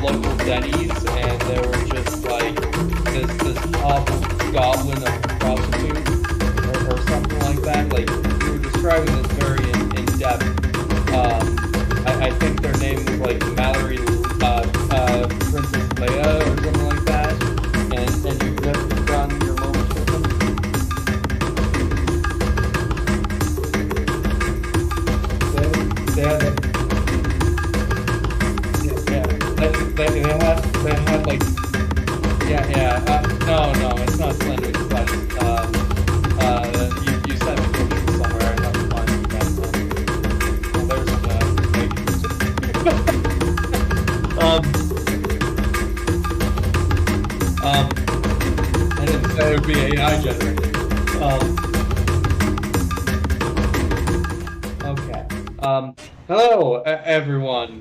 local Denny's, and there were just like this awful goblin of prostitutes or something like that. Like you were describing this very in depth. I think their name was like Mallory, Princess Leia or something like that. And you just done your moments with them. They had like no, it's not Slender, it's like you sent me pictures somewhere. I have to find them again. Well, there's I didn't say it would be AI generated. Okay. Hello everyone.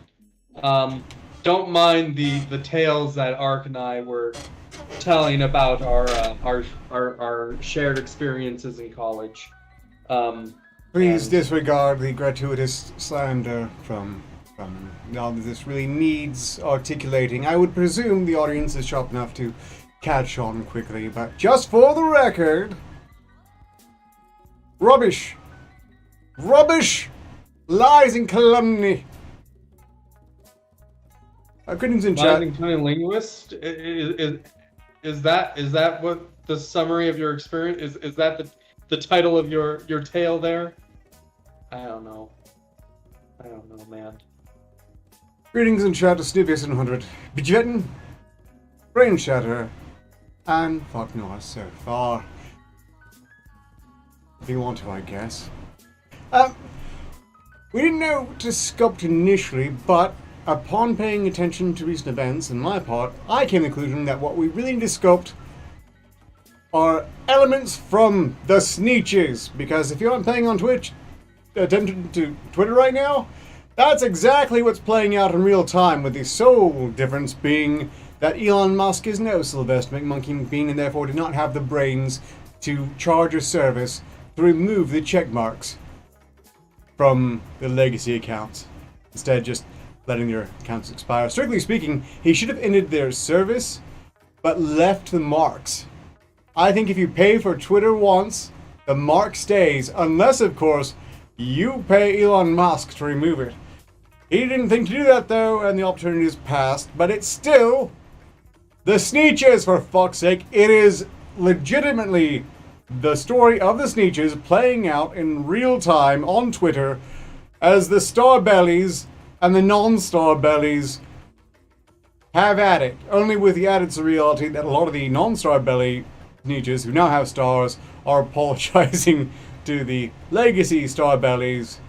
Don't mind the tales that Ark and I were telling about our shared experiences in college. Please disregard the gratuitous slander from now that this really needs articulating. I would presume the audience is sharp enough to catch on quickly, but just for the record, rubbish, lies and calumny. Greetings in chat. Rising Tony Linguist? Is that what the summary of your experience is that the title of your tale there? I don't know, man. Greetings in chat to Snoopy700, Bejetten, Brain Shatter, and fuck no, so far. If you want to, I guess. We didn't know to sculpt initially, but upon paying attention to recent events, on my part, I came to the conclusion that what we really need to sculpt are elements from the SNEETCHES, because if you aren't paying on attention to Twitter right now, that's exactly what's playing out in real time, with the sole difference being that Elon Musk is no Sylvester McMonkey McBean and therefore did not have the brains to charge a service to remove the check marks from the legacy accounts. Instead, just letting their accounts expire. Strictly speaking, he should have ended their service, but left the marks. I think if you pay for Twitter once, the mark stays, unless, of course, you pay Elon Musk to remove it. He didn't think to do that, though, and the opportunity has passed, but it's still the SNEETCHES, for fuck's sake. It is legitimately the story of the SNEETCHES playing out in real time on Twitter as the Starbellies and the non-Starbellies have at it. Only with the added surreality that a lot of the non-Starbelly SNEETCHES who now have stars are apologizing to the legacy Starbellies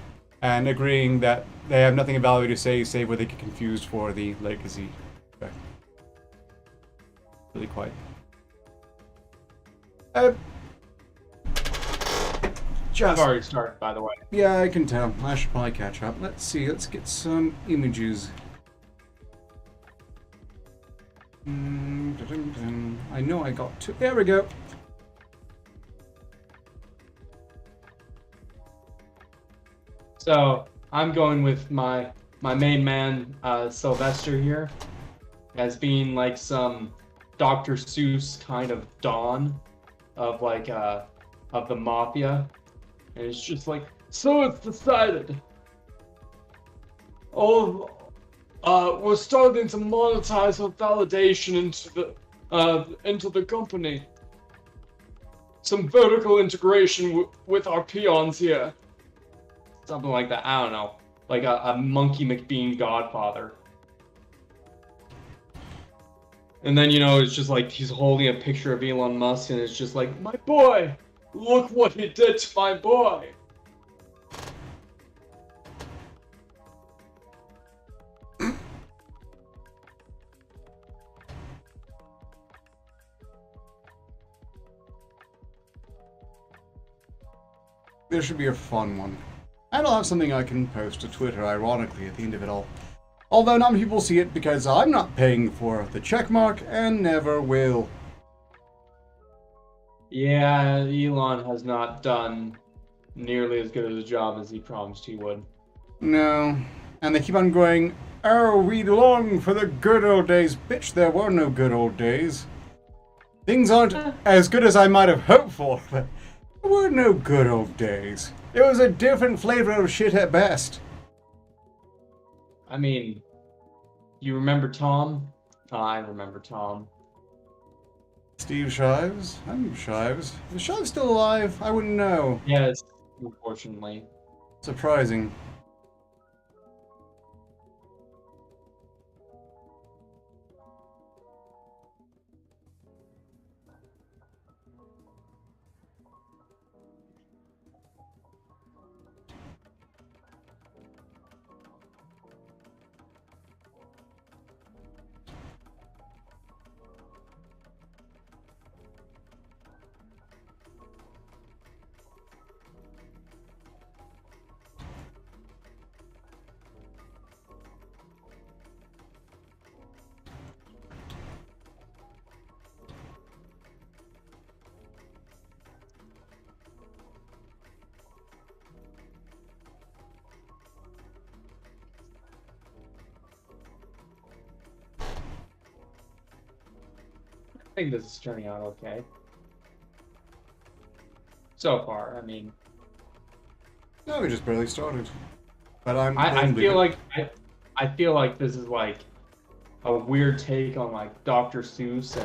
and agreeing that they have nothing of value to say, save what they get confused for the legacy. Okay. Really quite. I've already started, by the way. Yeah, I can tell. I should probably catch up. Let's see. Let's get some images. I know I got two. There we go. So I'm going with my main man, Sylvester here, as being like some Dr. Seuss kind of Don of like of the mafia. And it's just like, so it's decided. Oh, we're starting to monetize our validation into the company. Some vertical integration with our peons here. Something like that. I don't know, like a Monkey McBean Godfather. And then it's just like he's holding a picture of Elon Musk, and it's just like, my boy. Look what he did to my boy! There should be a fun one. And I'll have something I can post to Twitter, ironically, at the end of it all. Although not many people see it because I'm not paying for the checkmark and never will. Yeah, Elon has not done nearly as good of a job as he promised he would. No. And they keep on going, Oh, we long for the good old days. Bitch, there were no good old days. Things aren't as good as I might have hoped for, but there were no good old days. It was a different flavor of shit at best. I mean, you remember Tom? I remember Tom. Steve Shives? I knew Shives. Is Shives still alive? I wouldn't know. Yes, unfortunately. Surprising. I think this is turning out okay. So far, I mean, No, we just barely started. But I feel like I feel like this is like a weird take on like Dr. Seuss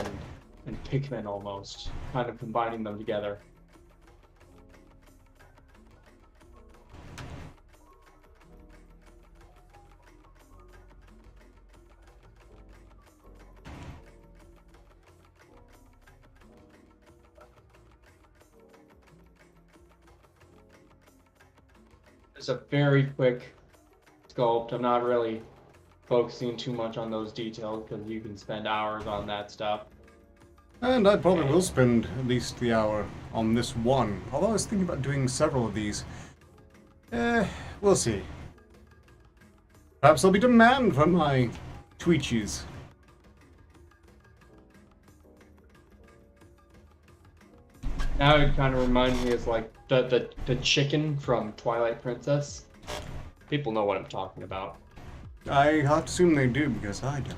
and Pikmin almost, kind of combining them together. It's a very quick sculpt. I'm not really focusing too much on those details because you can spend hours on that stuff. And I probably will spend at least the hour on this one. Although I was thinking about doing several of these. We'll see. Perhaps there'll be demand for my tweeches. Now it kind of reminds me of like the chicken from Twilight Princess. People know what I'm talking about. I have to assume they do, because I don't.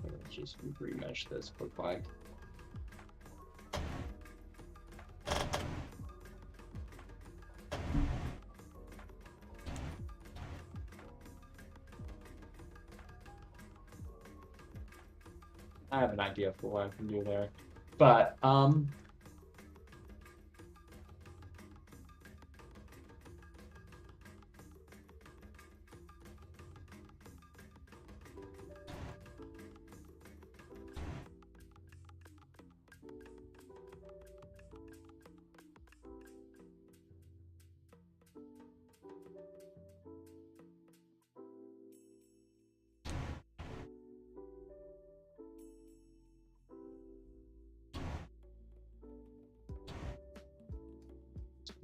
Let's just remesh this quick like. I have an idea for what I can do there, but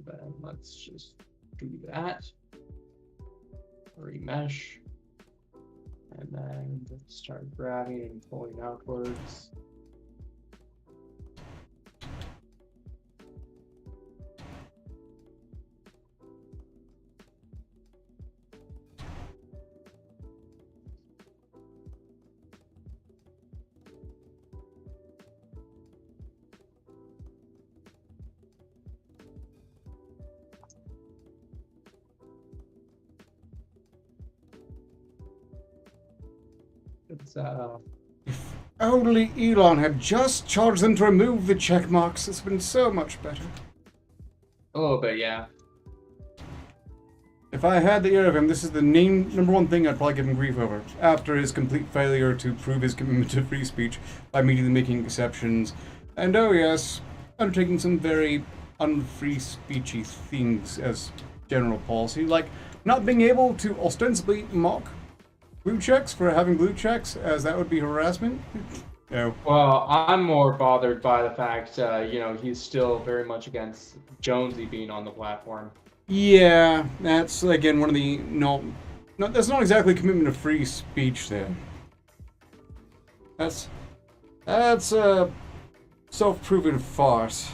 then let's just do that. Remesh. And then start grabbing and pulling outwards. It's If only Elon had just charged them to remove the check marks, it's been so much better. a little bit, yeah. If I had the ear of him, this is the number one thing I'd probably give him grief over. After his complete failure to prove his commitment to free speech by immediately making exceptions, and oh yes, undertaking some very unfree speechy things as general policy, like not being able to ostensibly mock blue checks for having blue checks, as that would be harassment. No. Well, I'm more bothered by the fact, you know, he's still very much against Jonesy being on the platform. Yeah, that's again one of the that's not exactly commitment to free speech there. That's self-proven farce.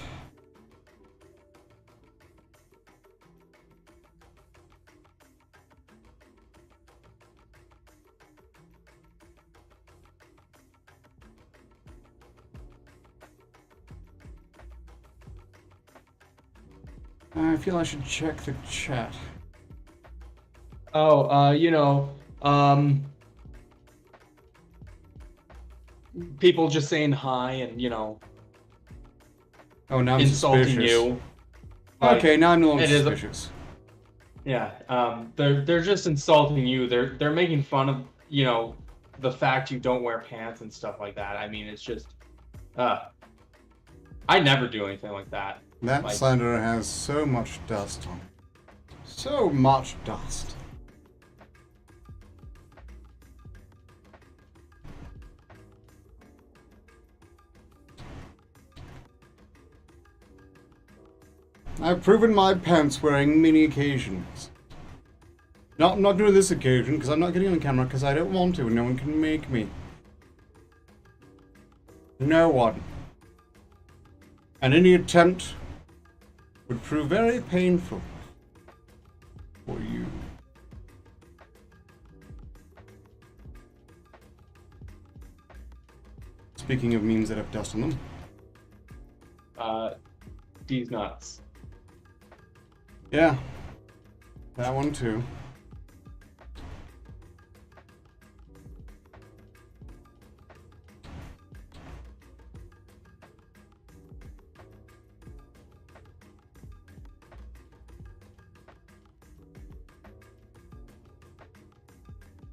I feel I should check the chat. Oh, people just saying hi and, Oh, now I'm insulting suspicious. you. Okay, now I'm no longer suspicious. They're just insulting you. They're making fun of, the fact you don't wear pants and stuff like that. I mean, it's just, I never do anything like that. That cylinder has so much dust on it. So much dust. I've proven my pants wearing many occasions. No, I'm not doing this occasion because I'm not getting on camera because I don't want to and no one can make me. No one. And any attempt would prove very painful for you. Speaking of memes that have dust on them. These nuts. Yeah. That one too.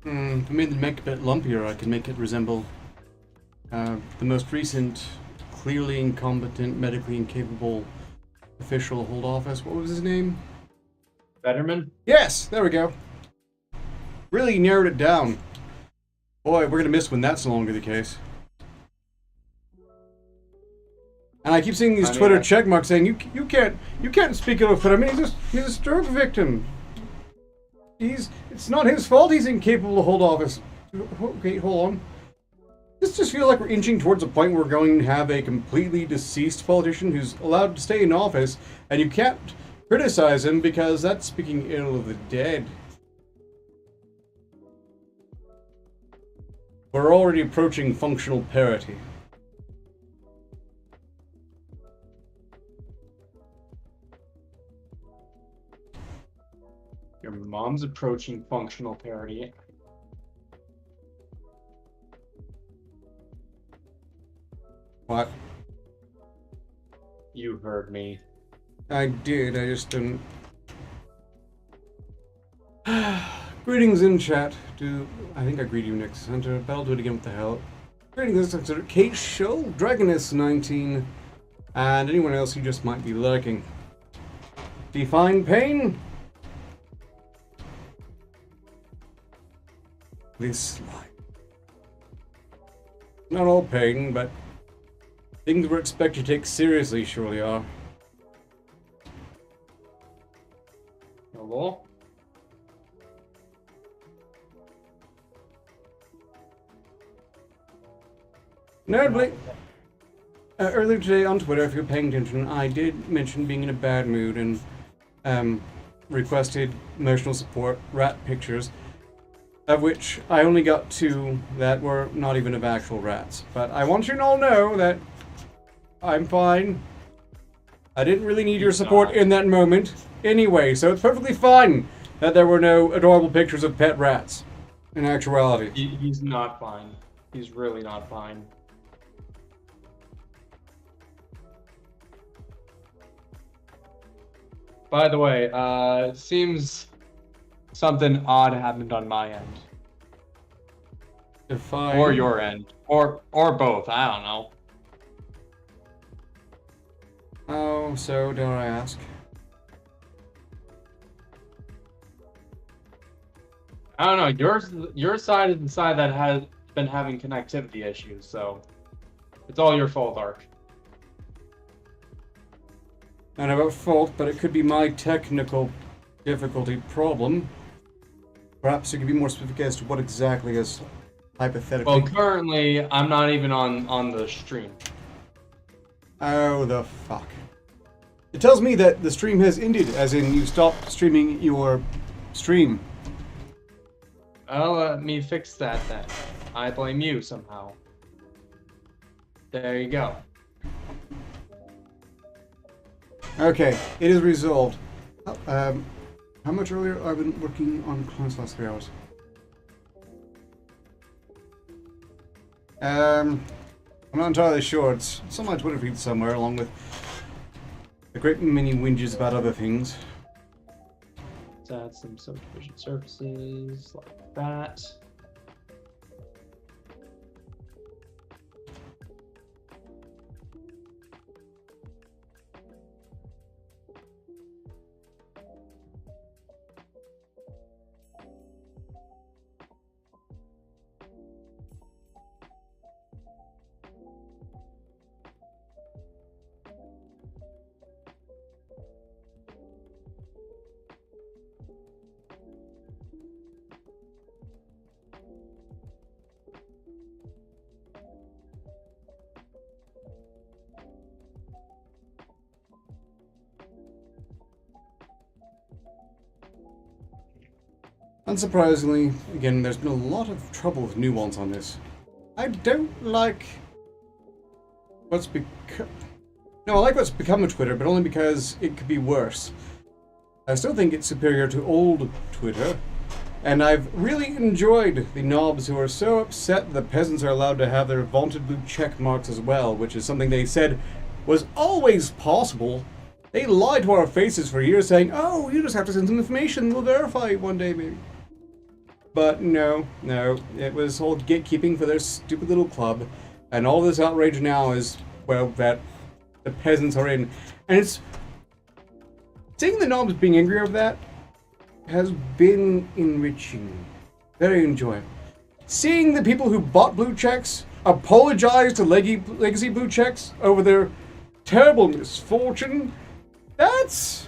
If I made the mech a bit lumpier, I can make it resemble the most recent, clearly incompetent, medically incapable official hold office. What was his name? Fetterman? Yes, there we go. Really narrowed it down. Boy, we're gonna miss when that's no longer the case. And I keep seeing these Twitter check marks saying you can't speak ill of Fetterman. He's a stroke victim. It's not his fault he's incapable to hold office. Okay, hold on. This just feels like we're inching towards a point where we're going to have a completely deceased politician who's allowed to stay in office, and you can't criticize him because that's speaking ill of the dead. We're already approaching functional parity. Your mom's approaching functional parity. What? You heard me. I did, I just didn't. Greetings in chat. I think I greet you next center. But I'll do it again with the hell. Greetings in center. Kate Show, Dragoness19, and anyone else who just might be lurking. Define pain. This life. Not all pain, but things we're expected to take seriously surely are. Hello? Notably, earlier today on Twitter, if you're paying attention, I did mention being in a bad mood and requested emotional support, rat pictures, of which I only got 2 that were not even of actual rats. But I want you to all know that I'm fine. I didn't really need your support in that moment anyway, so it's perfectly fine that there were no adorable pictures of pet rats in actuality. He's not fine. He's really not fine. By the way, seems something odd happened on my end. Define. Or your end. Or both, I don't know. Oh, so dare I ask? I don't know, your side is the side that has been having connectivity issues, so it's all your fault, Ark. Not about fault, but it could be my technical difficulty problem. Perhaps you could be more specific as to what exactly is hypothetically. Well, currently, I'm not even on the stream. Oh, the fuck. It tells me that the stream has ended, as in you stopped streaming your stream. Well, let me fix that then. I blame you somehow. There you go. Okay, it is resolved. How much earlier? I've been working on clients last 3 hours. I'm not entirely sure. It's on my Twitter feed somewhere, along with a great many whinges about other things. Let's add some subdivision surfaces like that. Unsurprisingly, again, there's been a lot of trouble with nuance on this. I don't like what's become... No, I like what's become of Twitter, but only because it could be worse. I still think it's superior to old Twitter, and I've really enjoyed the knobs who are so upset that peasants are allowed to have their vaunted blue check marks as well, which is something they said was always possible. They lied to our faces for years saying, oh, you just have to send some information, we'll verify it one day maybe. But no, it was all gatekeeping for their stupid little club, and all this outrage now is, well, that the peasants are in. And it's... Seeing the knobs being angry over that has been enriching. Very enjoyable. Seeing the people who bought blue checks apologize to Legacy blue checks over their terrible misfortune, that's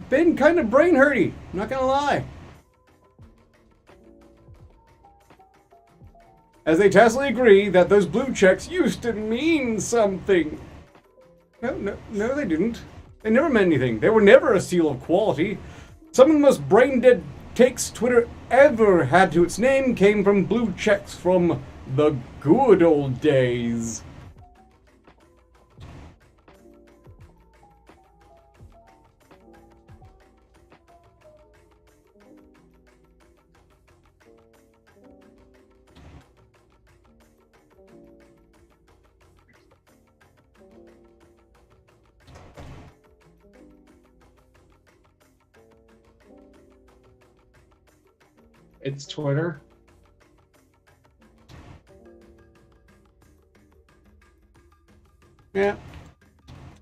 been kind of brain hurty, I'm not gonna lie. As they tacitly agree that those blue checks used to mean something. No, they didn't. They never meant anything. They were never a seal of quality. Some of the most brain-dead takes Twitter ever had to its name came from blue checks from the good old days. It's Twitter. Yeah.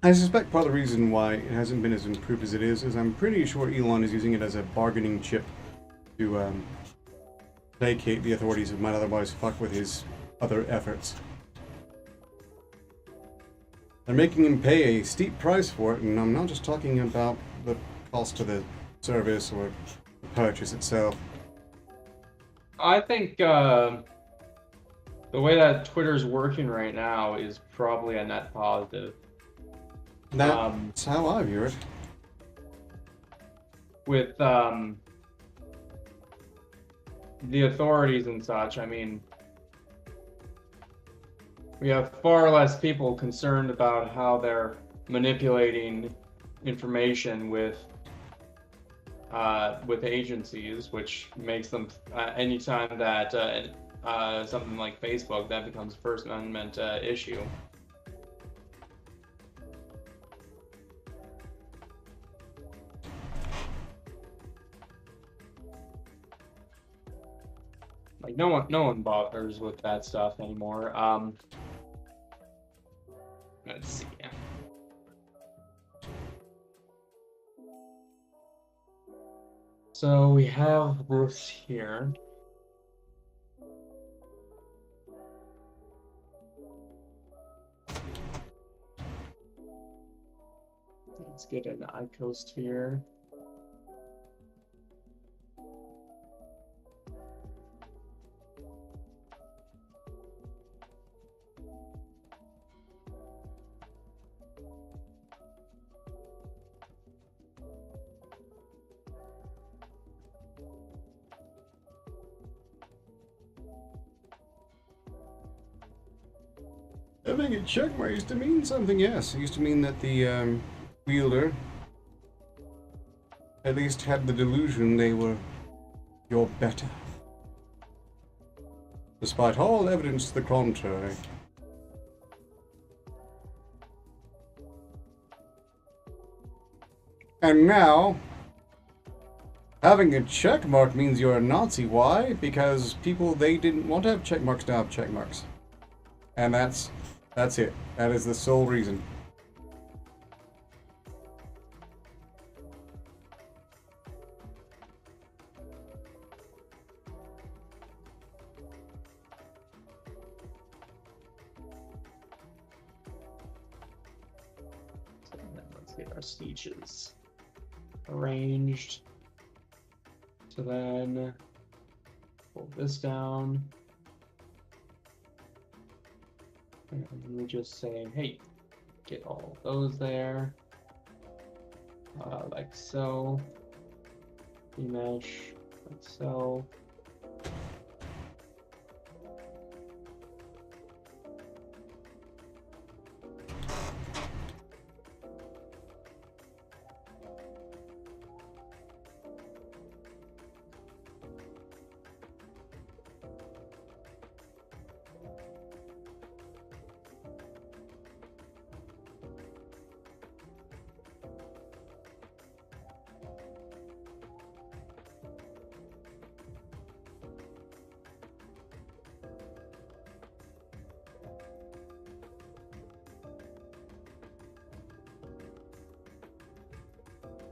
I suspect part of the reason why it hasn't been as improved as it is I'm pretty sure Elon is using it as a bargaining chip to placate the authorities who might otherwise fuck with his other efforts. They're making him pay a steep price for it, and I'm not just talking about the cost of the service or the purchase itself. I think the way that Twitter's working right now is probably a net positive. That's how I view it. With the authorities and such, I mean, we have far less people concerned about how they're manipulating information with agencies, which makes them anytime that something like Facebook, that becomes a First Amendment issue. Like no one bothers with that stuff anymore. Let's see. So we have this here. Let's get an icosphere. I think a checkmark used to mean something, yes. It used to mean that the wielder at least had the delusion they were your better. Despite all evidence to the contrary. And now, having a checkmark means you're a Nazi. Why? Because people they didn't want to have checkmarks now have checkmarks. And that's it. That is the sole reason. Let's get our SNEETCHES arranged. So then pull this down. And we just say, hey, get all of those there. Like so. Remesh, like so.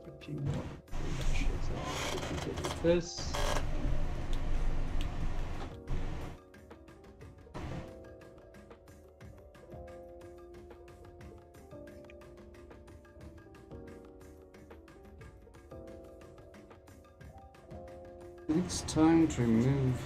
A few more meshes. This. It's time to remove.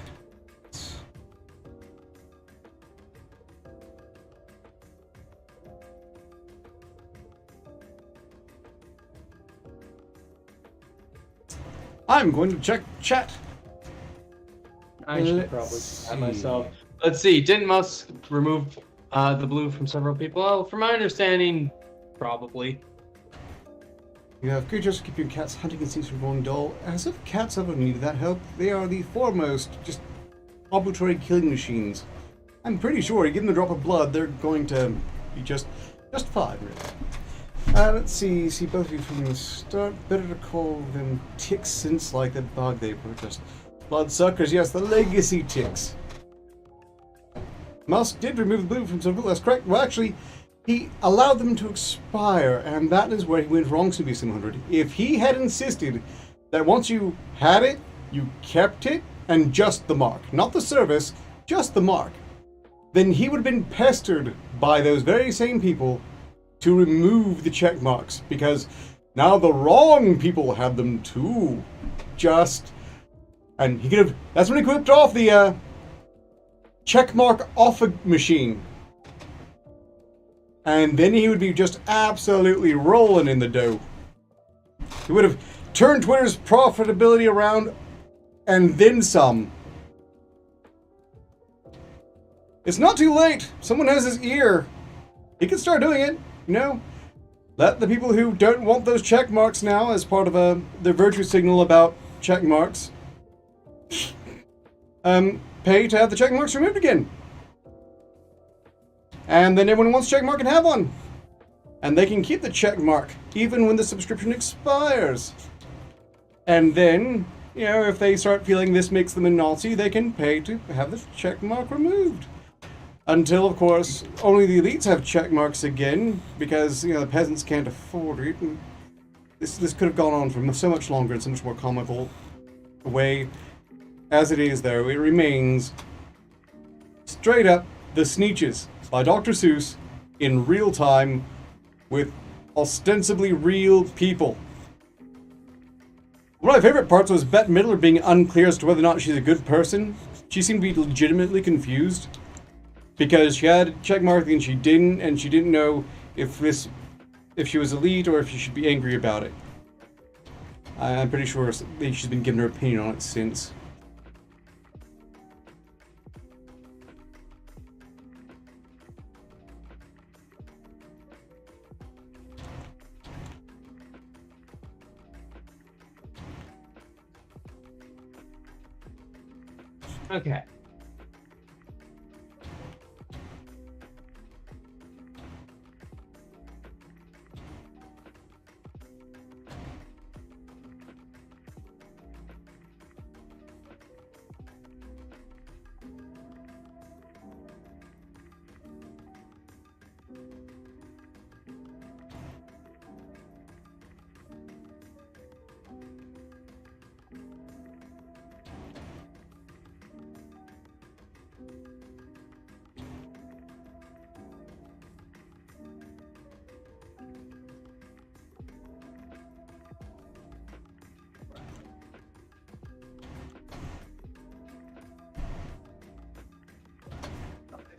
I'm going to check chat. I should probably add myself. Let's see. Didn't Musk remove the blue from several people? Well, from my understanding, probably. You have creatures to keep your cat's hunting instincts from going dull. As if cats ever needed that help. They are the foremost, just arbitrary killing machines. I'm pretty sure, you give them a drop of blood, they're going to be just fine, really. Let's see both of you from the start. Better to call them ticks since, like the bug they were just bloodsuckers. Yes, the legacy ticks. Musk did remove the blue from some people, that's correct. Well, actually, he allowed them to expire, and that is where he went wrong, Subi700. If he had insisted that once you had it, you kept it, and just the mark, not the service, just the mark, then he would have been pestered by those very same people to remove the check marks, because now the wrong people had them too. And he could have, that's when he whipped off the check mark off a machine. And then he would be just absolutely rolling in the dough. He would have turned Twitter's profitability around and then some. It's not too late. Someone has his ear. He can start doing it. You know, let the people who don't want those check marks now as part of their virtue signal about check marks pay to have the check marks removed again. And then everyone who wants a check mark can have one. And they can keep the check mark even when the subscription expires. And then, you know, if they start feeling this makes them a Nazi, they can pay to have the check mark removed. Until, of course, only the elites have check marks again, because, you know, the peasants can't afford it. And this could have gone on for so much longer in so much more comical way. As it is, though, it remains straight up the SNEETCHES by Dr. Seuss in real time with ostensibly real people. One of my favorite parts was Bette Midler being unclear as to whether or not she's a good person. She seemed to be legitimately confused because she had a check mark and she didn't know if she was elite or if she should be angry about it. I'm pretty sure she's been given her opinion on it since. Okay.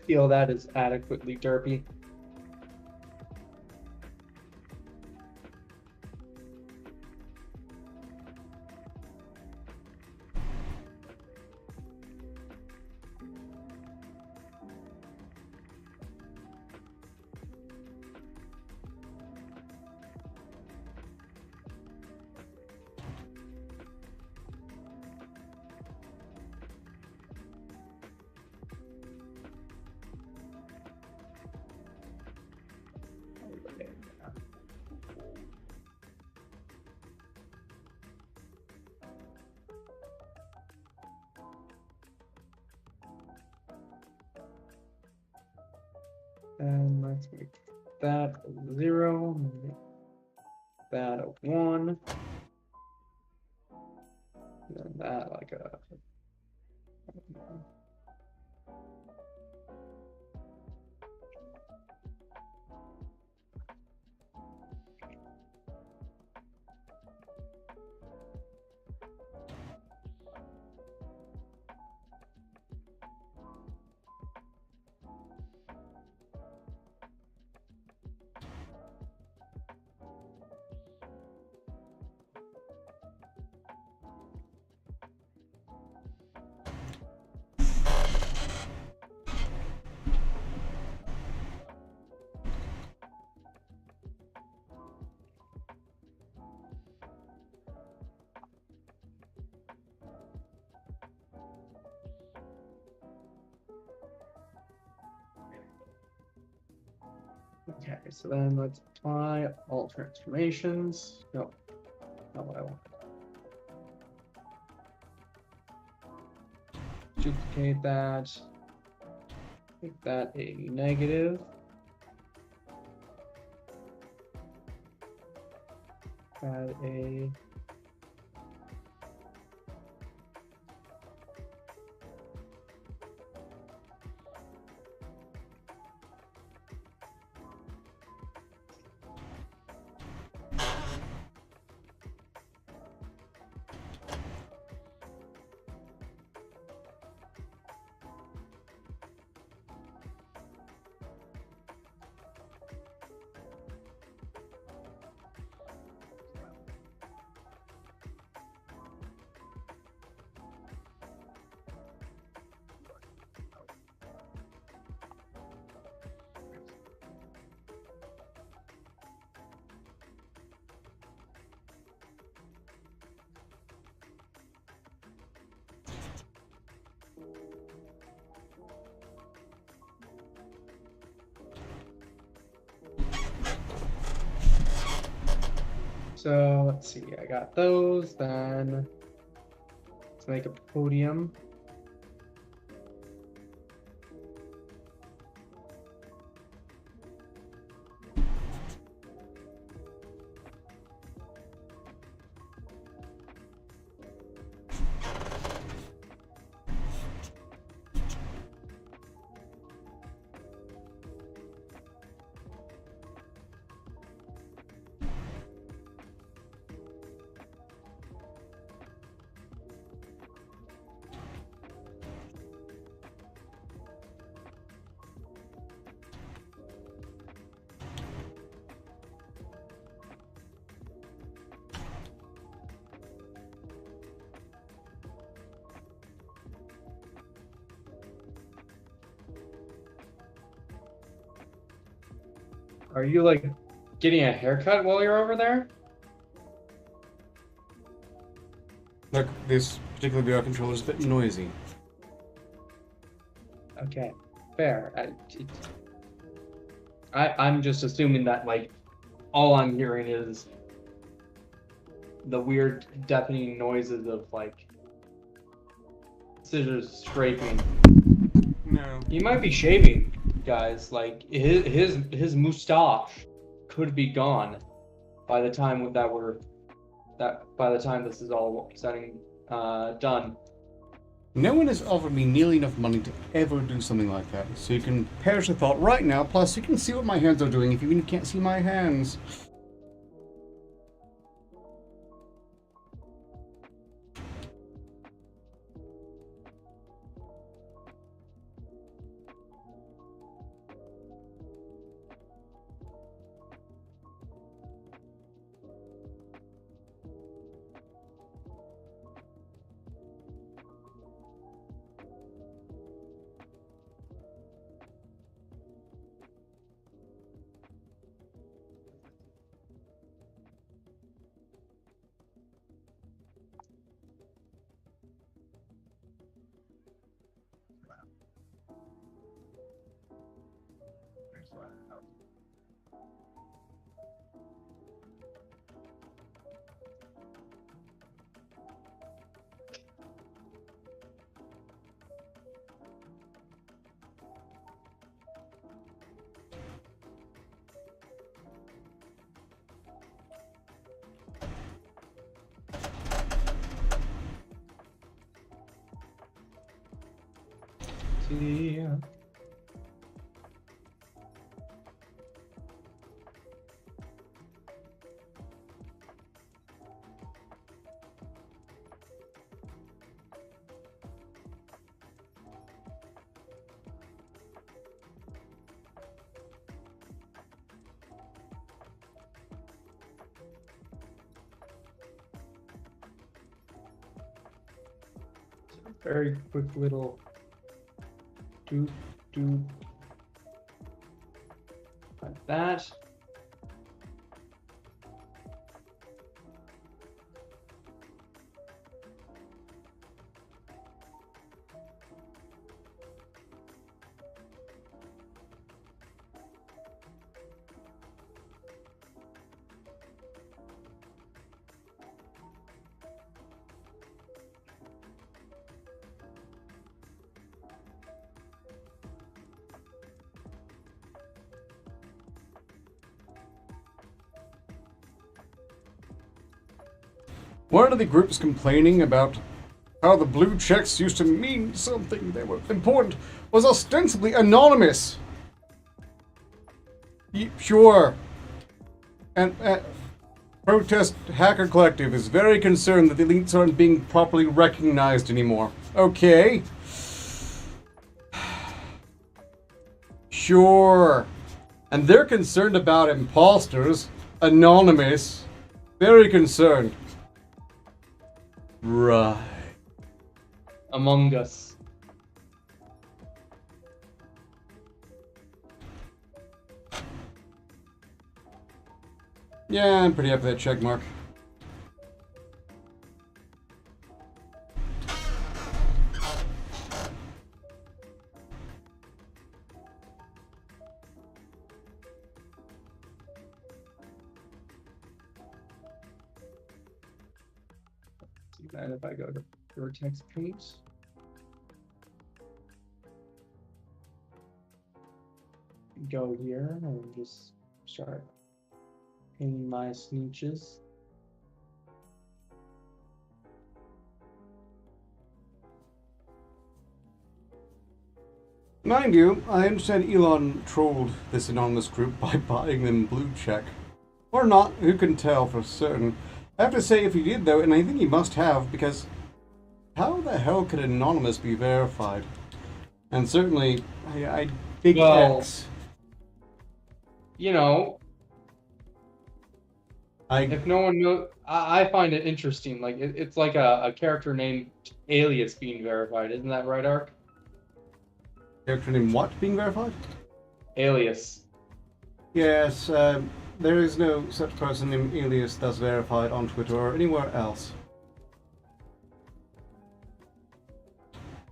Feel that is adequately derpy. And let's make that a 0, make that a 1, and then that like a. Okay, so then let's apply all transformations. No, not what I want. Duplicate that. Make that a negative. Add a. So let's see, I got those, then let's make a podium. Are you like getting a haircut while you're over there? Look, this particular VR controller is a bit noisy. Okay, fair. I'm just assuming that like all I'm hearing is the weird deafening noises of like scissors scraping. No. He might be shaving, guys. Like his mustache could be gone by the time by the time this is all done. No one has offered me nearly enough money to ever do something like that. So you can perish the thought right now, plus you can see what my hands are doing if you even can't see my hands. See. Very quick little do like that. One of the groups complaining about how the blue checks used to mean something, they were important, was ostensibly anonymous. Sure. And Protest Hacker Collective is very concerned that the elites aren't being properly recognized anymore. Okay. Sure. And they're concerned about imposters. Anonymous. Very concerned. Right. Among Us. Yeah, I'm pretty happy with that check mark. And if I go to Vertex Paint, go here and just start painting my SNEETCHES. Mind you, I understand Elon trolled this anonymous group by buying them blue check. Or not, who can tell for certain. I have to say, if he did though, and I think he must have, because how the hell could Anonymous be verified? And certainly, I big Well, X. You know, if no one knows, I find it interesting. Like it's like a character named Alias being verified. Isn't that right, Ark? Character named what being verified? Alias. Yes, there is no such person named Alias thus verified on Twitter or anywhere else.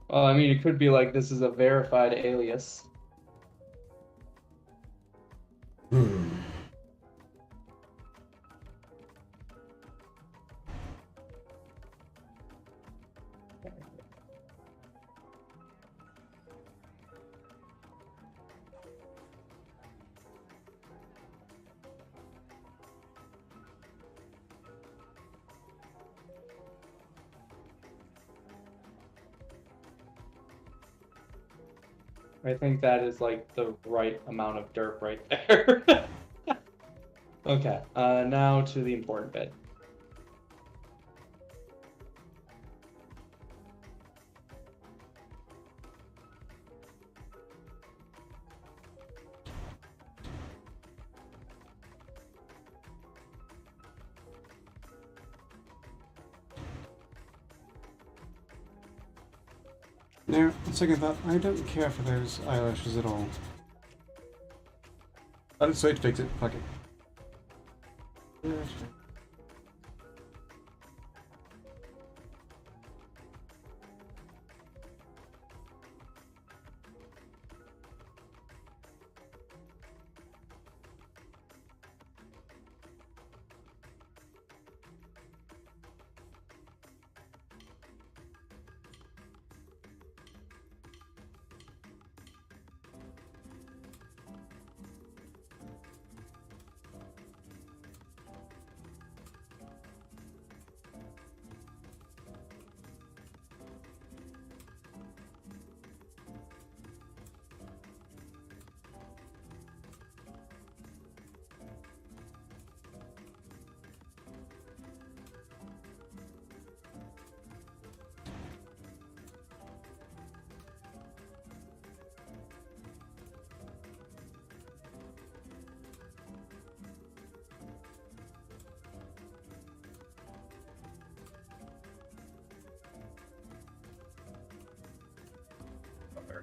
Well, I mean, it could be like this is a verified alias. Hmm. I think that is like the right amount of dirt right there. Okay, now to the important bit. Now, second thought, I don't care for those eyelashes at all. I just say to fix it. Fuck it.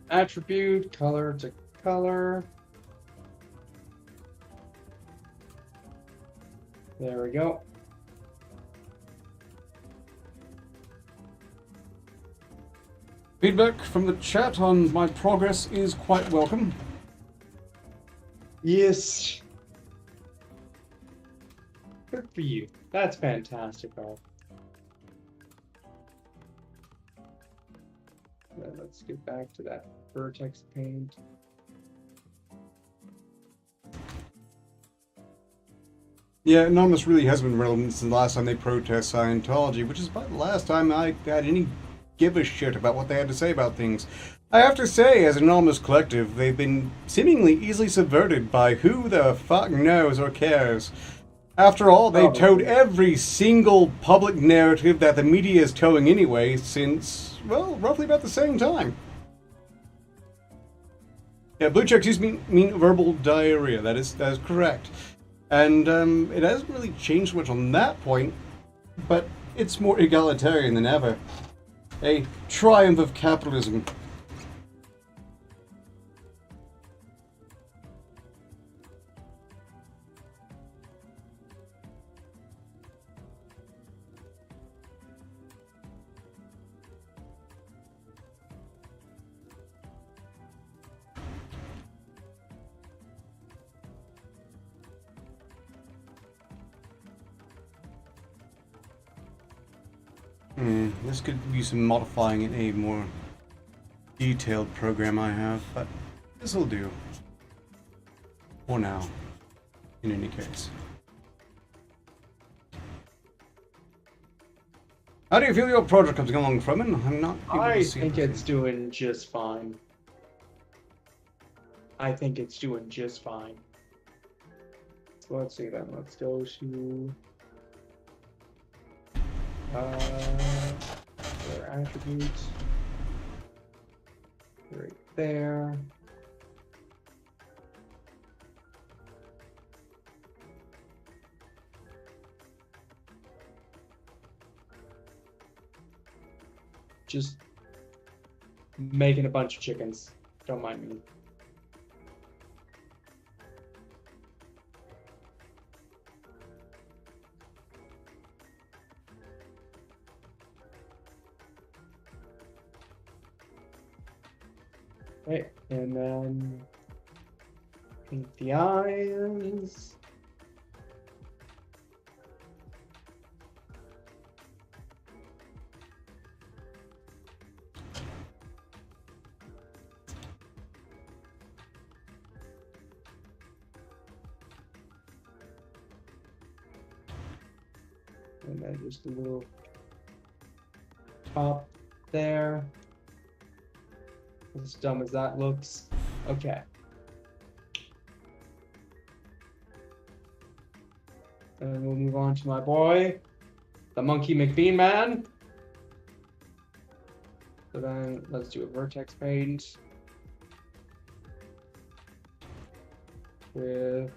Attribute, color to color. There we go. Feedback from the chat on my progress is quite welcome. Yes. Good for you. That's fantastic, Carl. Let's get back to that vertex paint. Yeah, Anonymous really has been relevant since the last time they protest Scientology, which is about the last time I had any give a shit about what they had to say about things. I have to say, as Anonymous Collective, they've been seemingly easily subverted by who the fuck knows or cares. After all, they towed every single public narrative that the media is towing anyway since, well, roughly about the same time. Yeah, blue checks used to mean verbal diarrhea. That is correct. And it hasn't really changed much on that point, but it's more egalitarian than ever. A triumph of capitalism. This could use some modifying in a more detailed program I have, but this will do. For now, in any case. How do you feel your project comes along, Fromun? I'm not able I to see think everything. it's doing just fine. I think it's doing just fine. So let's see then. Let's go to their attributes right there. Just making a bunch of chickens. Don't mind me. Right, and then paint the eyes. And then just a little pop there. As dumb as that looks. Okay. And we'll move on to my boy, the Monkey McBean Man. So then let's do a vertex paint with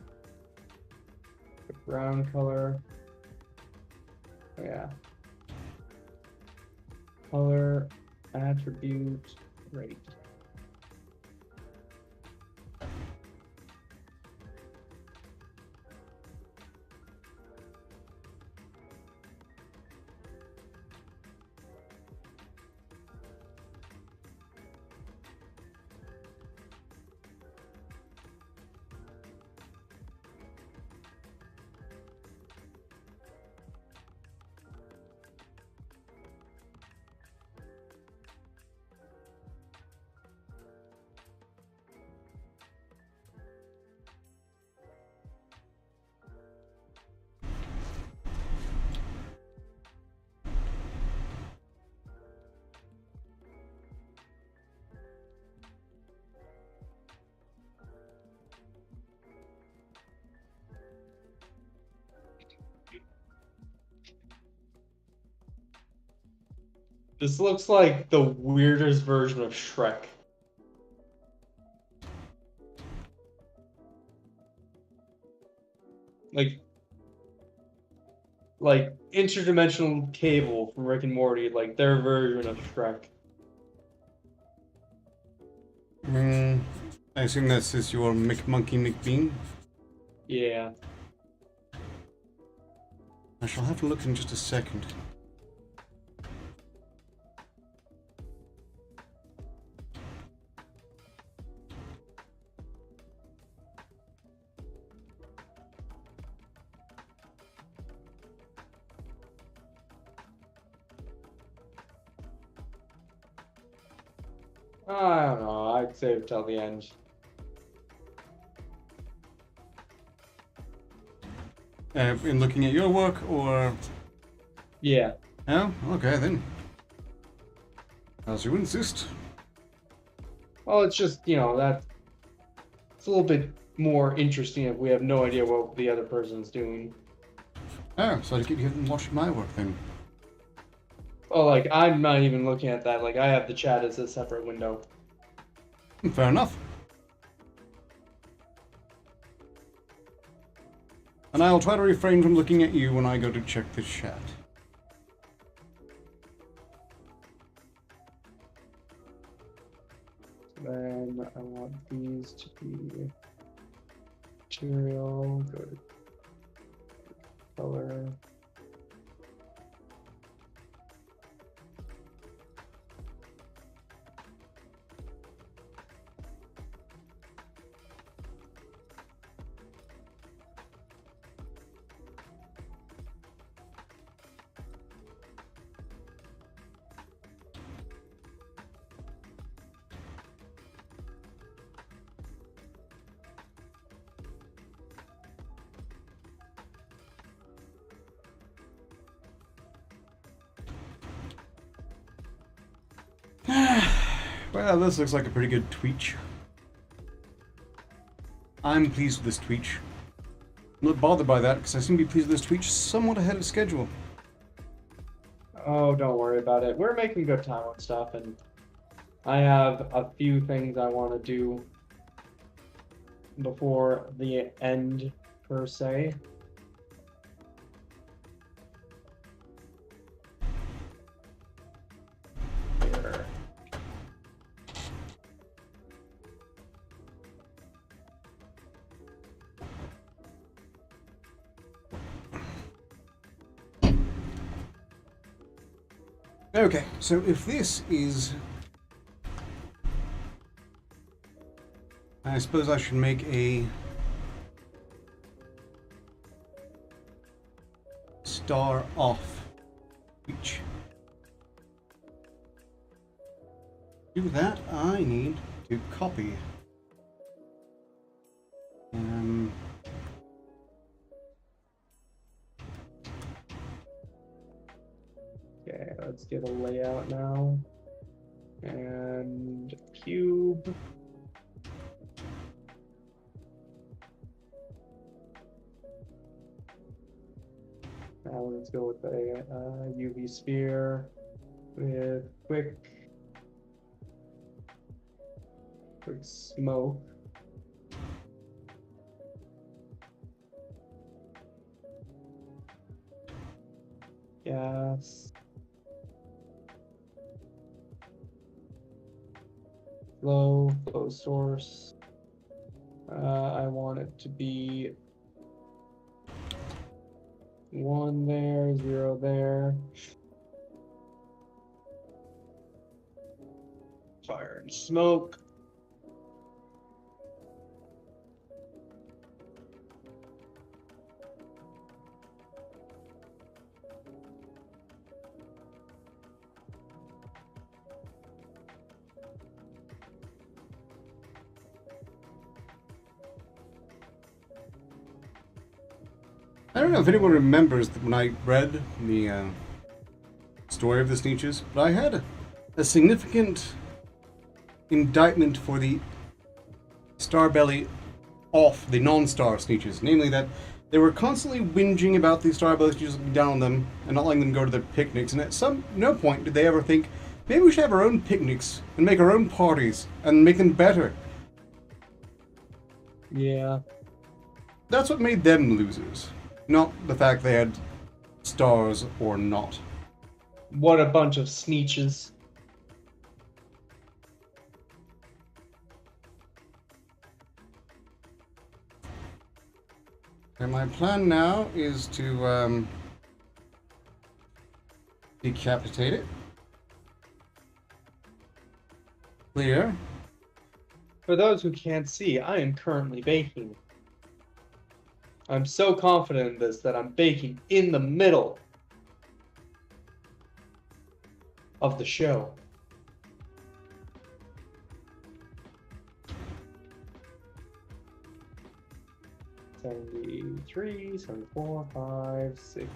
the brown color. Oh, yeah. Color, attribute, rate. This looks like the weirdest version of Shrek. Like interdimensional cable from Rick and Morty, like their version of Shrek. I assume this is your Monkey McBean? Yeah. I shall have to look in just a second. I don't know. I'd save till the end. In looking at your work, or... Yeah. Oh, okay then. As you insist. Well, it's just, you know, that it's a little bit more interesting if we have no idea what the other person's doing. Oh, so I keep you watching my work then. Oh, like, I'm not even looking at that. Like, I have the chat as a separate window. Fair enough. And I'll try to refrain from looking at you when I go to check the chat. Then I want these to be material, go to color. Well, this looks like a pretty good tweech. I'm pleased with this tweech. I'm not bothered by that, because I seem to be pleased with this tweech somewhat ahead of schedule. Oh, don't worry about it. We're making good time on stuff, and I have a few things I want to do before the end, per se. Here. Okay, so if this is I suppose I should make a star off each. To do that, I need to copy. Okay, let's get a layout now. And cube. Now let's go with a UV sphere with quick smoke. Gas. Flow source. I want it to be 1 there, 0 there. Fire and smoke. I don't know if anyone remembers when I read the story of the SNEETCHES, but I had a significant indictment for the Starbelly off the non-star SNEETCHES, namely that they were constantly whinging about the Starbelly SNEETCHES looking down on them and not letting them go to their picnics, and at no point did they ever think, maybe we should have our own picnics and make our own parties and make them better. Yeah. That's what made them losers. Not the fact they had stars or not. What a bunch of SNEETCHES. And my plan now is to decapitate it. Clear. For those who can't see, I am currently baking. I'm so confident in this that I'm baking in the middle of the show. 73, 74, 5, 6.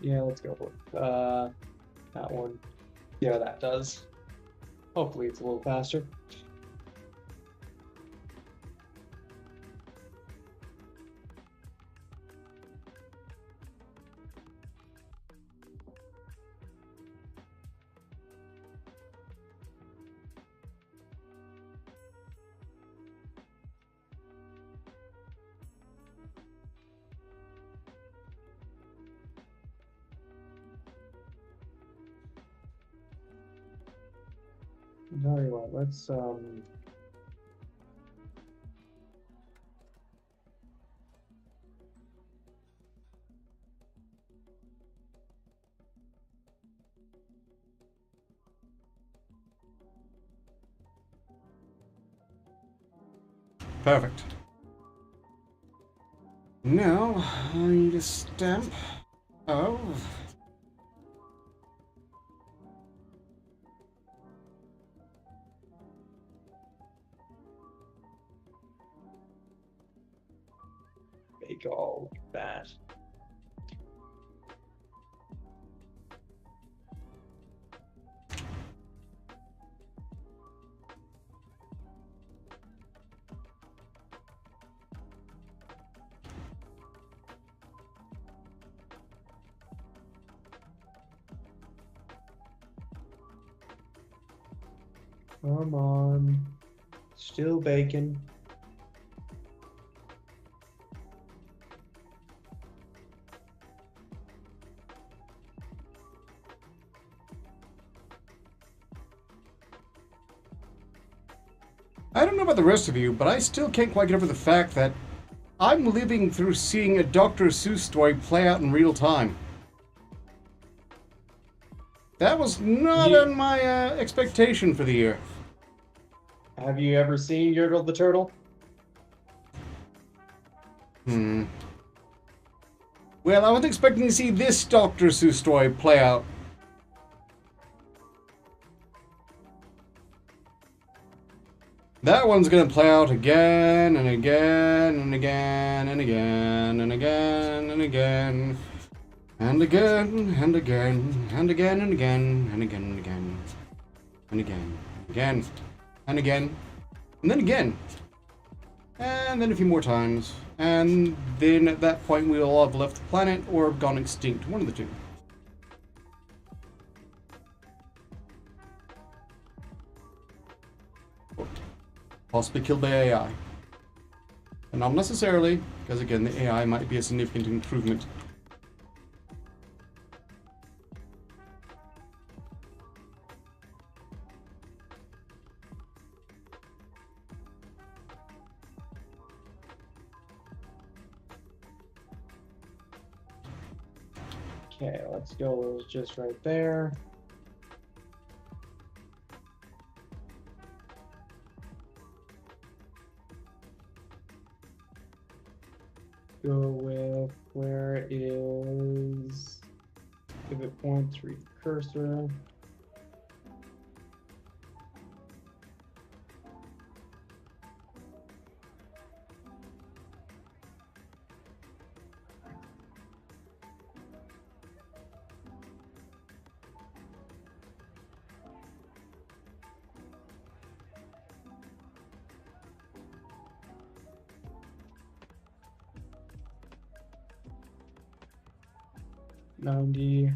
Yeah, let's go with that one. Yeah, that does. Hopefully it's a little faster. Tell you what, let's Perfect. Now I need a stamp of make all like that. Come on. Still bacon. I don't know about the rest of you, but I still can't quite get over the fact that I'm living through seeing a Dr. Seuss story play out in real time. That was not on my expectation for the year. Have you ever seen Yertle the Turtle? Well, I wasn't expecting to see this Dr. Seuss story play out. That one's gonna play out again and again and again and again and again and again and again and again and again and again and again and again and again again and again and then again and then a few more times, and then at that point we'll all have left the planet or gone extinct, one of the two. Possibly killed by AI. And not necessarily, because again, the AI might be a significant improvement. Okay, let's go just right there. Go with where is pivot points, read cursor. $90.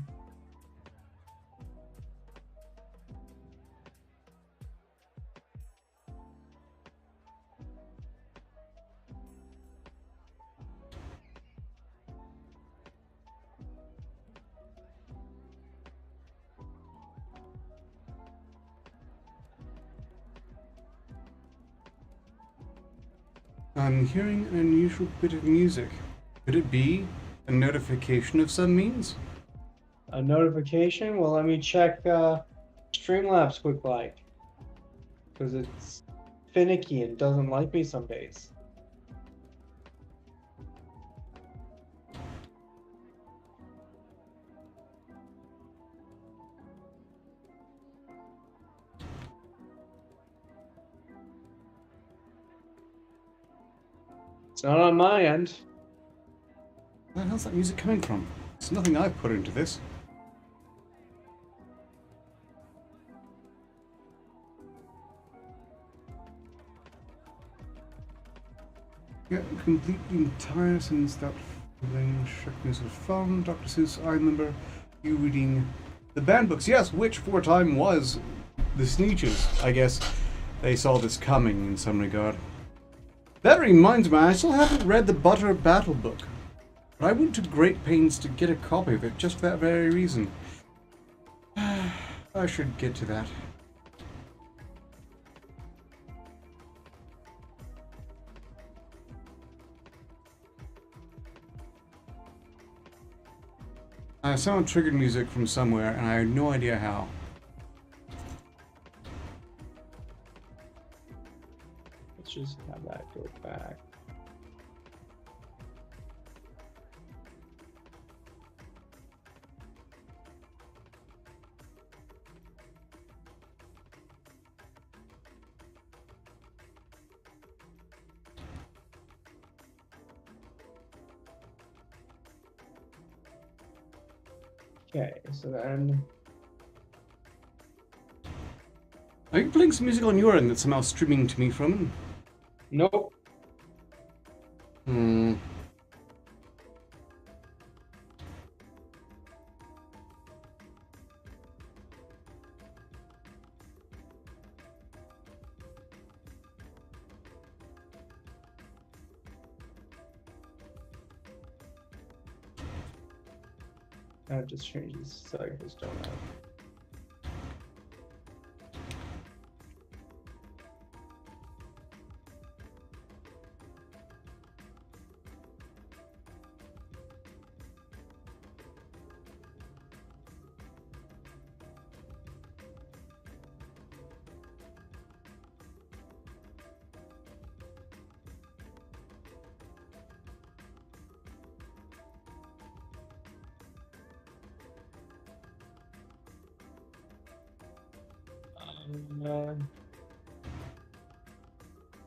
I'm hearing an unusual bit of music. Could it be a notification of some means? A notification? Well, let me check Streamlabs quick like, because it's finicky and doesn't like me some days. It's not on my end. Where the hell's that music coming from? It's nothing I've put into this. Yeah, completely tiresome stuff. Sharpness was fun. Dr. Seuss, I remember you reading the banned books. Yes, which for a time was the SNEETCHES. I guess they saw this coming in some regard. That reminds me, I still haven't read the Butter Battle book. But I went to great pains to get a copy of it just for that very reason. I should get to that. Someone triggered music from somewhere, and I had no idea how. Let's just have that go back. Okay, so then Are you playing some music on your end that's somehow streaming to me from? nope. I've just changed these cycles, don't I?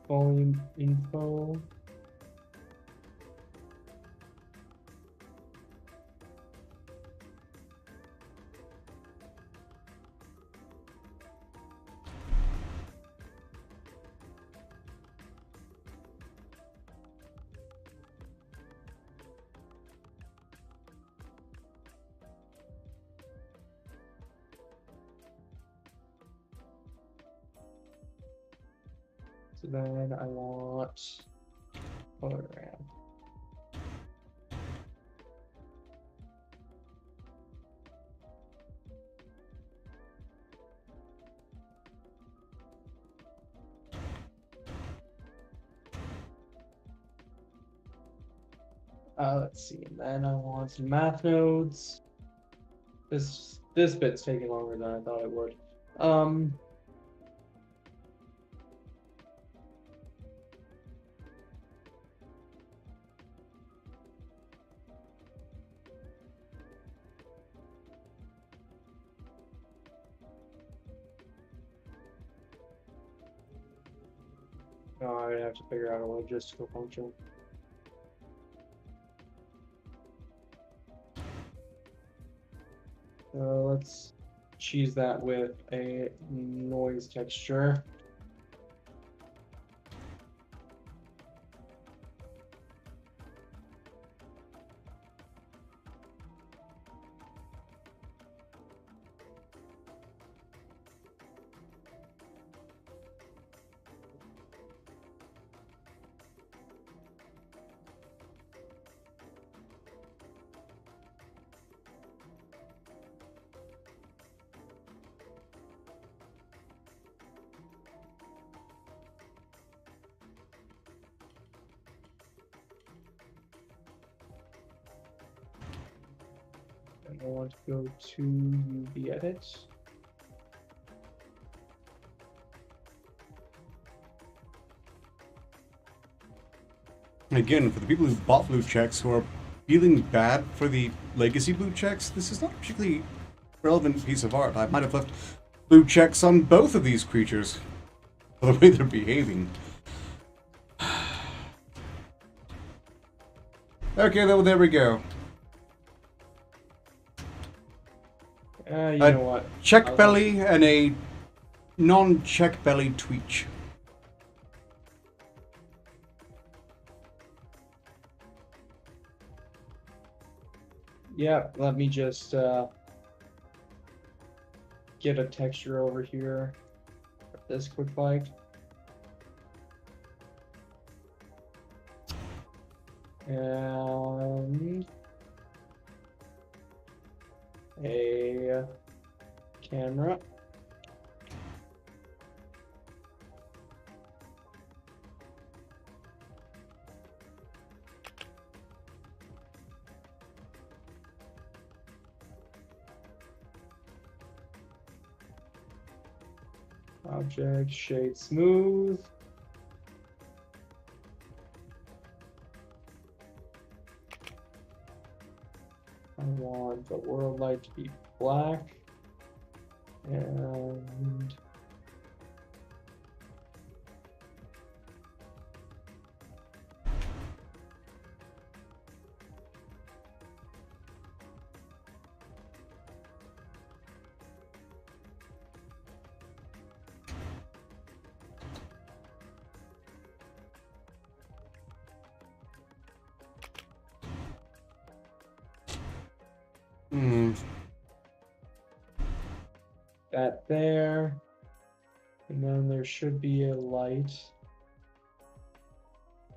Volume info. So then I want hologram. Let's see, and then I want some math nodes. This bit's taking longer than I thought it would. Oh, I have to figure out a logistical function. Let's cheese that with a noise texture. And I want to go to UV edit. Again, for the people who bought blue checks who are feeling bad for the legacy blue checks, this is not a particularly relevant piece of art. I might have left blue checks on both of these creatures for the way they're behaving. Okay, well, there we go. You know what? Check belly and a non-check belly tweech. Yeah, let me just get a texture over here. This quick bike. And a camera. Object, shade smooth. I want the world light to be black. And that there. And then there should be a light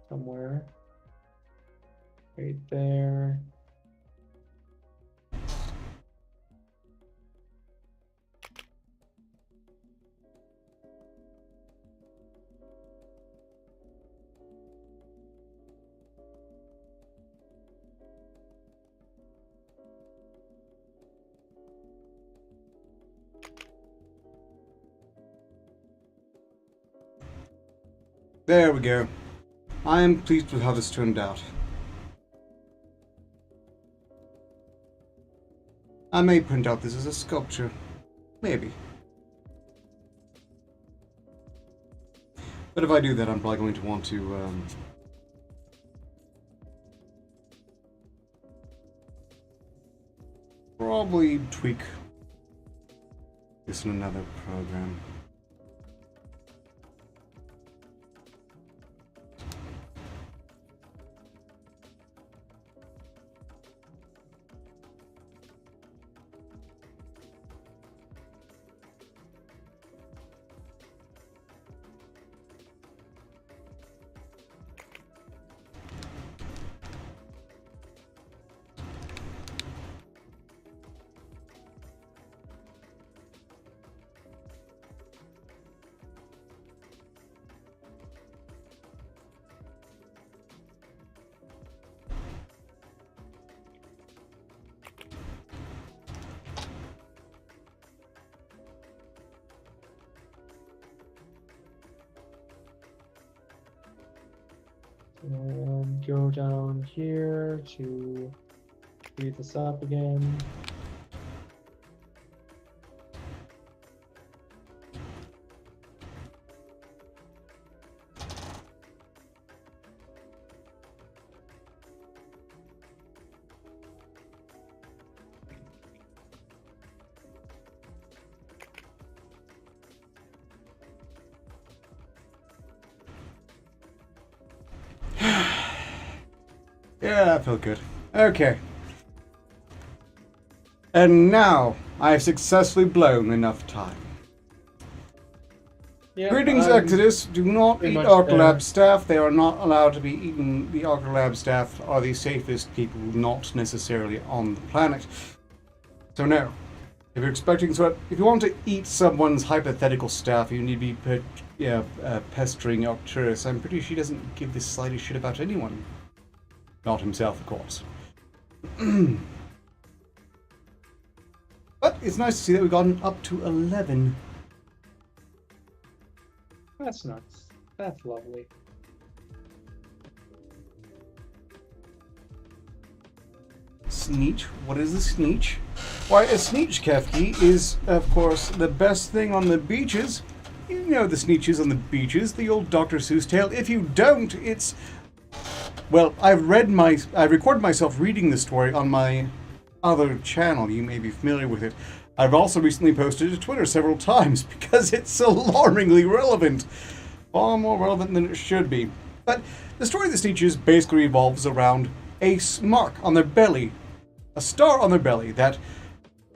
somewhere. Right there. There we go. I am pleased with how this turned out. I may print out this as a sculpture. Maybe. But if I do that, I'm probably going to want to probably tweak this in another program. And go down here to speed this up again. Yeah, that felt good. Okay. And now, I have successfully blown enough time. Yep, Greetings, I'm Exodus. Do not pretty eat much Arkelab there. staff. They are not allowed to be eaten. The Arkelab staff are the safest people not necessarily on the planet. So no. If you're expecting if you want to eat someone's hypothetical staff, you need to be pestering Arcturus. I'm pretty sure she doesn't give the slightest shit about anyone. Not himself, of course. But it's nice to see that we've gotten up to 11. That's nuts. That's lovely. Sneetch? What is a sneetch? Why, a sneetch, Kefki, is, of course, the best thing on the beaches. You know the sneetches on the beaches, the old Dr. Seuss tale. If you don't, it's... Well, I've recorded myself reading the story on my other channel. You may be familiar with it. I've also recently posted it to Twitter several times because it's alarmingly relevant. Far more relevant than it should be. But the story of the Sneetches basically revolves around a mark on their belly. A star on their belly that,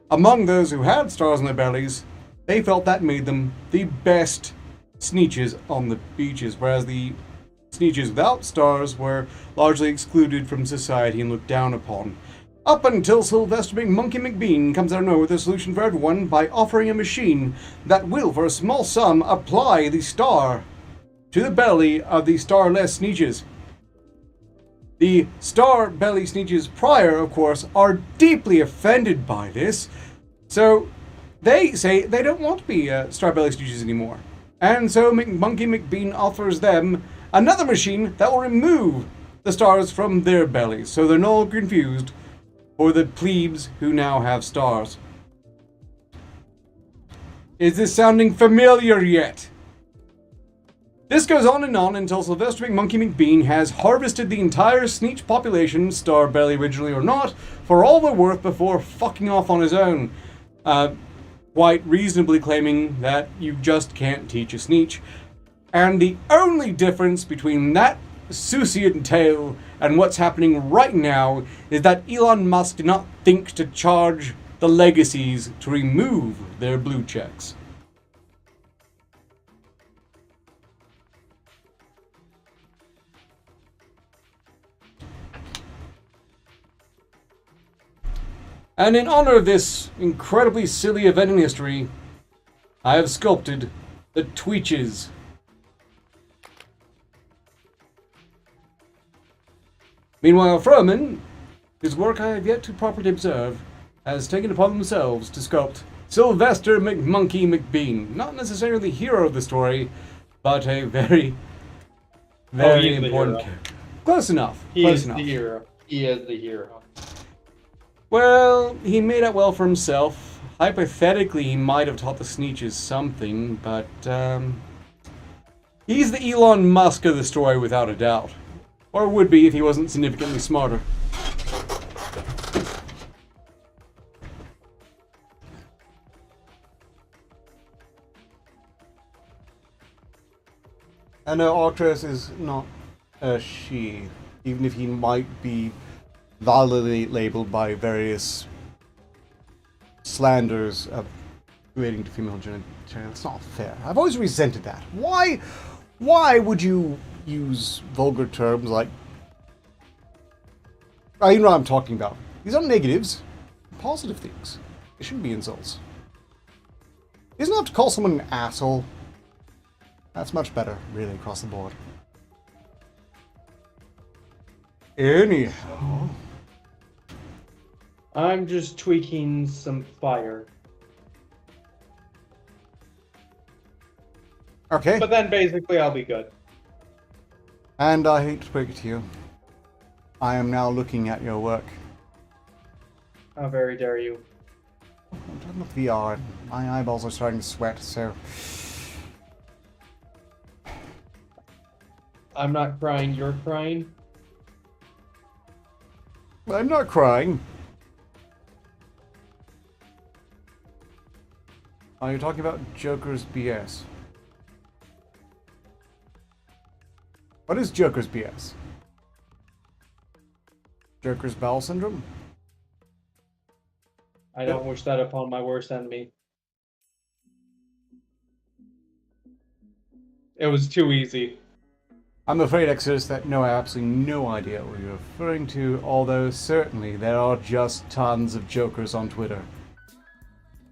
among those who had stars on their bellies, they felt that made them the best Sneetches on the beaches, whereas the Sneetches without stars were largely excluded from society and looked down upon. Up until Sylvester Monkey McBean comes out of nowhere with a solution for everyone by offering a machine that will, for a small sum, apply the star to the belly of the starless Sneetches. The star belly Sneetches prior, of course, are deeply offended by this, so they say they don't want to be star belly Sneetches anymore. And so Monkey McBean offers them another machine that will remove the stars from their bellies, so they're no longer confused for the plebes who now have stars. Is this sounding familiar yet? This goes on and on until Sylvester Monkey McBean has harvested the entire Sneetch population, star belly originally or not, for all they're worth before fucking off on his own. Quite reasonably claiming that you just can't teach a Sneetch. And the only difference between that Seussian tale and what's happening right now is that Elon Musk did not think to charge the legacies to remove their blue checks. And in honor of this incredibly silly event in history, I have sculpted the BEECHES. Meanwhile, Fromun, whose work I have yet to properly observe, has taken upon themselves to sculpt Sylvester McMonkey McBean. Not necessarily the hero of the story, but a very Very he's the important. hero. Close enough. He Close is enough. the hero. He is the hero. Well, he made out well for himself. Hypothetically, he might have taught the SNEETCHES something, but he's the Elon Musk of the story without a doubt. Or would be if he wasn't significantly smarter. I know Arcturus is not a she, even if he might be validly labeled by various slanders of relating to female genitalia. It's not fair. I've always resented that. Why would you use vulgar terms like... You know what I'm talking about. These aren't negatives. Positive things. They shouldn't be insults. Isn't enough to call someone an asshole. That's much better, really, across the board. Anyhow... I'm just tweaking some fire. Okay. But then basically I'll be good. And I hate to break it to you. I am now looking at your work. How very dare you. I'm talking about VR. My eyeballs are starting to sweat, so... I'm not crying, you're crying. I'm not crying. Are you talking about Joker's BS? What is Joker's BS? Joker's bowel syndrome? I don't wish that upon my worst enemy. It was too easy. I'm afraid, Exodus, that no, I have absolutely no idea what you're referring to, although certainly there are just tons of Jokers on Twitter.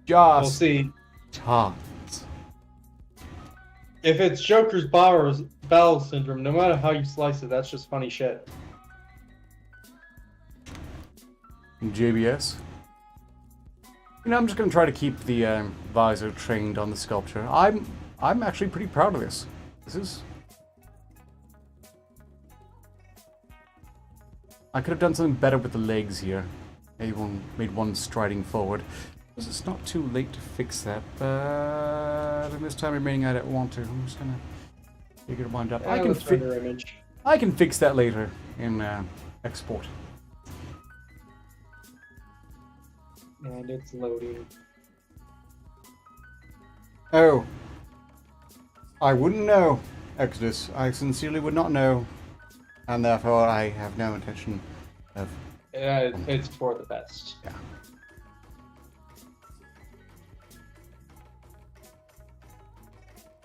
We'll Just see. tons. If it's Joker's bowel syndrome, no matter how you slice it, that's just funny shit. JBS? You know, I'm just going to try to keep the visor trained on the sculpture. I'm actually pretty proud of this. This is... I could have done something better with the legs here. Maybe made one striding forward. Because it's not too late to fix that, but in this time remaining I don't want to. I'm just gonna figure it wind up. I can fix that later in export. And it's loading. Oh. I wouldn't know, Exodus. I sincerely would not know. And therefore I have no intention of... It's for the best. Yeah.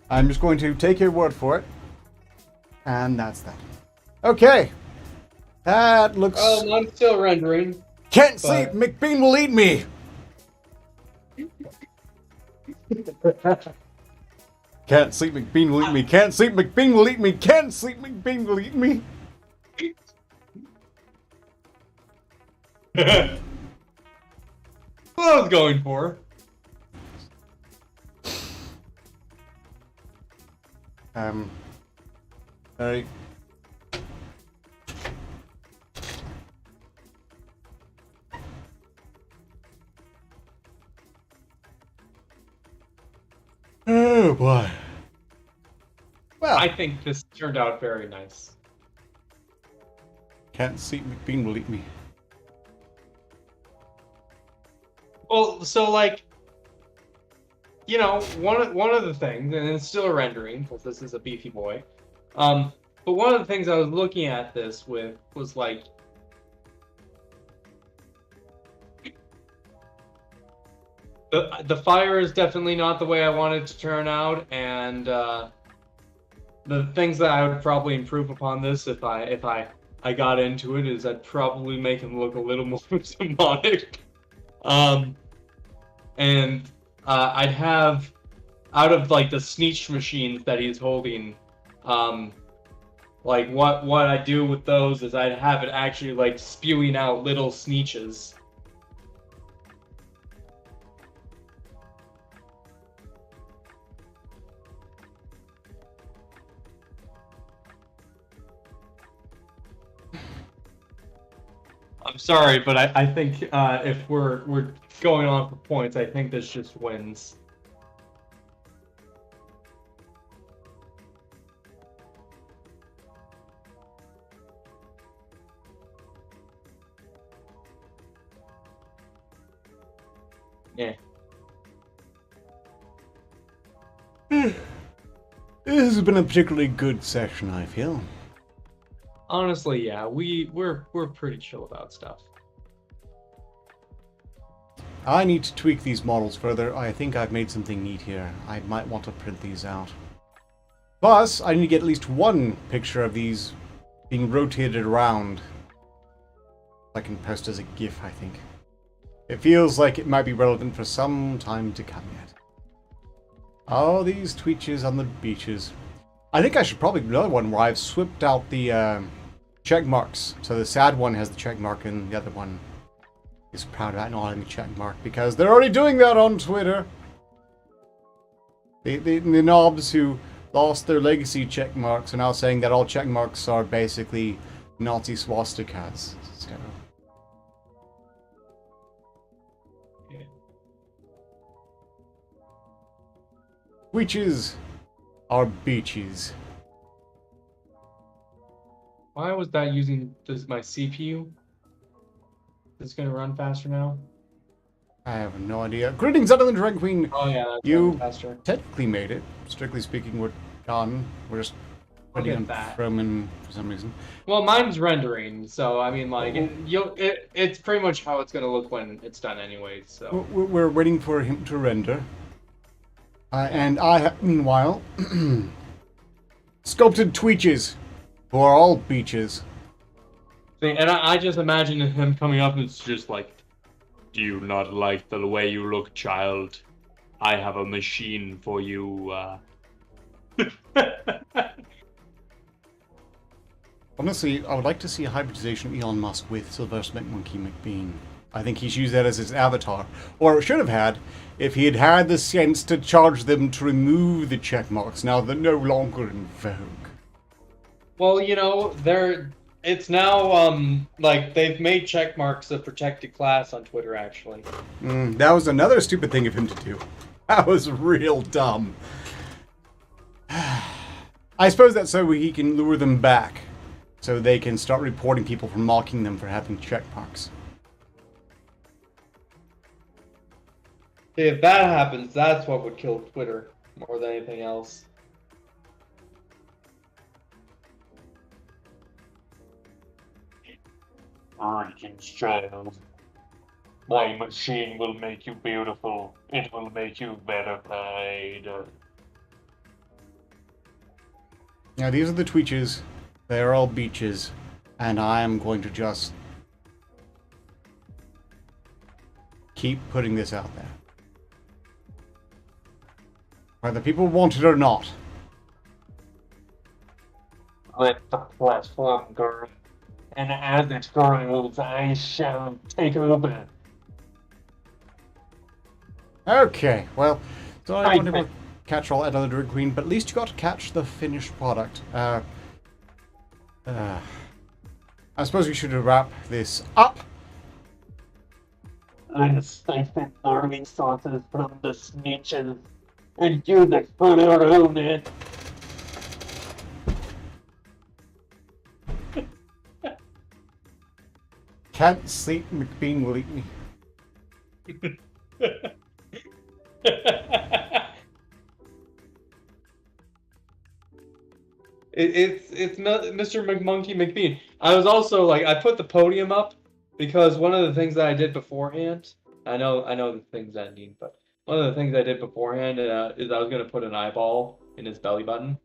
I'm just going to take your word for it. And that's that. Okay. That looks... I'm still rendering. Can't sleep! McBean will eat me! Can't sleep, McBean will eat me. Can't sleep, McBean will eat me. Can't sleep, McBean will eat me. What I was going for. Alright. Oh boy. Well, I think this turned out very nice. Can't sleep, McBean will eat me. Well, so like, you know, one of the things, and it's still a rendering because this is a beefy boy. But one of the things I was looking at this with was like, the fire is definitely not the way I want it to turn out, and the things that I would probably improve upon this if I got into it is I'd probably make him look a little more demonic. And I'd have, out of like the SNEETCHES machines that he's holding, like what I do with those is I'd have it actually like spewing out little SNEETCHES. I'm sorry, but I think if we're going on for points, I think this just wins. Yeah. This has been a particularly good session, I feel. Honestly, yeah, we're pretty chill about stuff. I need to tweak these models further. I think I've made something neat here. I might want to print these out. Plus, I need to get at least one picture of these being rotated around. I can post as a GIF, I think. It feels like it might be relevant for some time to come yet. Oh, these tweetches on the beaches. I think I should probably do another one where I've swapped out the check marks. So the sad one has the check mark and the other one is proud about not having a check mark because they're already doing that on Twitter. The knobs who lost their legacy check marks are now saying that all check marks are basically Nazi swastikas. So. Tweetches are beaches. Why was that using my CPU? Is it gonna run faster now? I have no idea. Greetings, Ellen Drag Queen. Oh yeah, that's You running faster. technically made it. Strictly speaking, we're done. We're just putting on Fromun for some reason. Well, mine's rendering, so I mean, like, it's pretty much how it's gonna look when it's done, anyway. So We're waiting for him to render. And I have, meanwhile, sculpted tweetches for all beaches. see, and I just imagine him coming up and it's just like, "Do you not like the way you look, child? I have a machine for you." Honestly, I would like to see a hybridization of Elon Musk with Sylvester McMonkey McBean. I think he should use that as his avatar. Or should have had, if he had had the sense to charge them to remove the check marks now they're no longer in vogue. Well, you know, it's now like they've made check marks a protected class on Twitter, actually. That was another stupid thing of him to do. That was real dumb. I suppose that's so he can lure them back. So they can start reporting people for mocking them for having check marks. If that happens, that's what would kill Twitter more than anything else. Greetings, child. My machine will make you beautiful. It will make you better paid. Now these are the tweetches. They're all beaches. And I am going to just keep putting this out there. Whether people want it or not. Let the platform grow, and as it grows, I shall take over. Okay, well, so I Hi, want to catch all another Drag Queen, but at least you got to catch the finished product. I suppose we should wrap this up. I siphon the resources from the SNEETCHES and use it for their own end. Can't sleep, McBean will eat me. It's not Mr. McMonkey McBean. I was also like, I put the podium up because one of the things that I did beforehand, I know the things ending, but one of the things I did beforehand is I was gonna put an eyeball in his belly button.